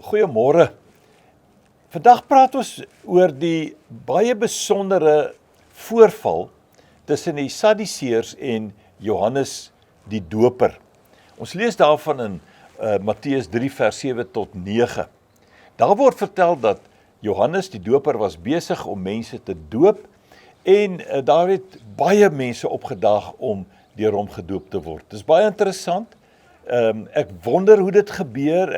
Goeiemôre. Vandag praat ons oor die baie besondere voorval tussen die Sadduseërs en Johannes die Doper. Ons lees daarvan in Matteus 3 vers 7 tot 9. Daar word vertel dat Johannes die Doper was besig om mense te doop en daar het baie mense opgedaag om deur hom gedoop te word. Dis baie interessant. Ek wonder hoe dit gebeur.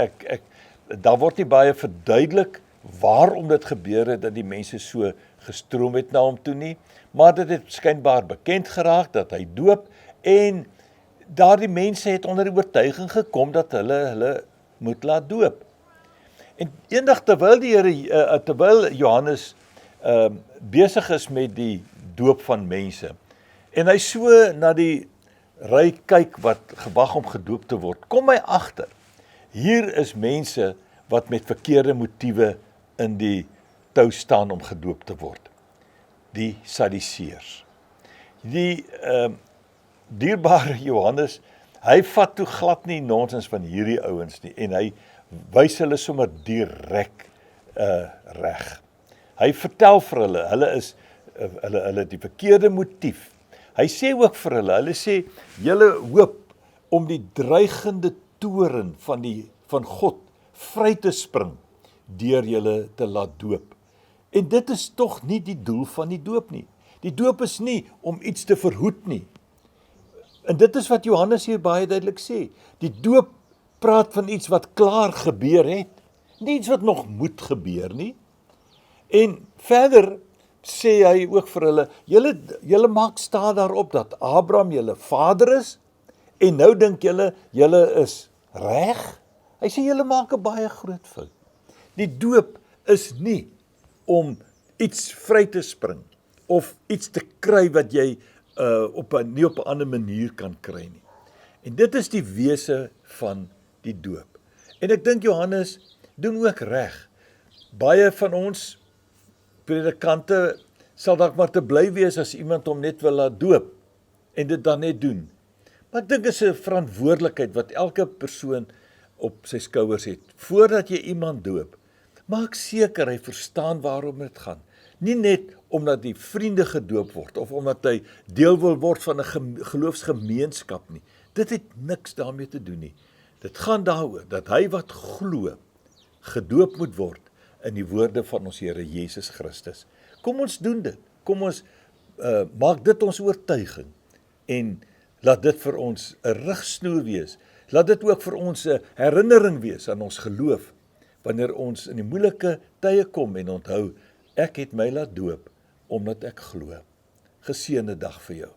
Daar word nie baie verduidelik waarom dit gebeur het dat die mense so gestroom het na hom toe nie, maar dit het skynbaar bekend geraak dat hy doop en daardie mense het onder die oortuiging gekom dat hulle moet laat doop. En eendag terwyl Johannes besig is met die doop van mense en hy so na die ry kyk wat gewag om gedoop te word, kom hy agter. Hier is mense wat met verkeerde motiewe in die tou staan om gedoop te word. Die Sadduseërs. Die dierbare Johannes, hy vat toe glad nie nonsens van hierdie ouens nie en hy wys hulle sommer direk reg. Hy vertel vir hulle is hulle die verkeerde motief. Hy sê ook vir hulle sê, julle hoop om die dreigende toren van God vry te spring deur julle te laat doop. En dit is tog nie die doel van die doop nie. Die doop is nie om iets te verhoed nie. En dit is wat Johannes hier baie duidelik sê. Die doop praat van iets wat klaar gebeur het, nie iets wat nog moet gebeur nie. En verder sê hy ook vir hulle, julle maak staat daarop dat Abraham julle vader is, en nou dink julle is reg? Hy sê julle maak 'n baie groot fout. Die doop is nie om iets vry te spring, of iets te kry wat jy nie op 'n ander manier kan kry nie. En dit is die wese van die doop. En ek dink Johannes doen ook reg. Baie van ons predikante sal dalk maar te bly wees as iemand hom net wil laat doop en dit dan net doen. Maar ek dink dit is 'n verantwoordelikheid wat elke persoon op sy skouers het. Voordat jy iemand doop, maak seker hy verstaan waarom dit gaan. Nie net omdat die vriende gedoop word of omdat hy deel wil word van 'n geloofsgemeenskap nie. Dit het niks daarmee te doen nie. Dit gaan daaroor dat hy wat glo gedoop moet word in die woorde van ons Here Jesus Christus. Kom ons doen dit. Kom ons maak dit ons oortuiging en laat dit vir ons 'n rigsnoer wees. Laat dit ook vir ons 'n herinnering wees aan ons geloof wanneer ons in die moeilike tye kom en onthou, ek het my laat doop omdat ek glo. Geseënde dag vir jou.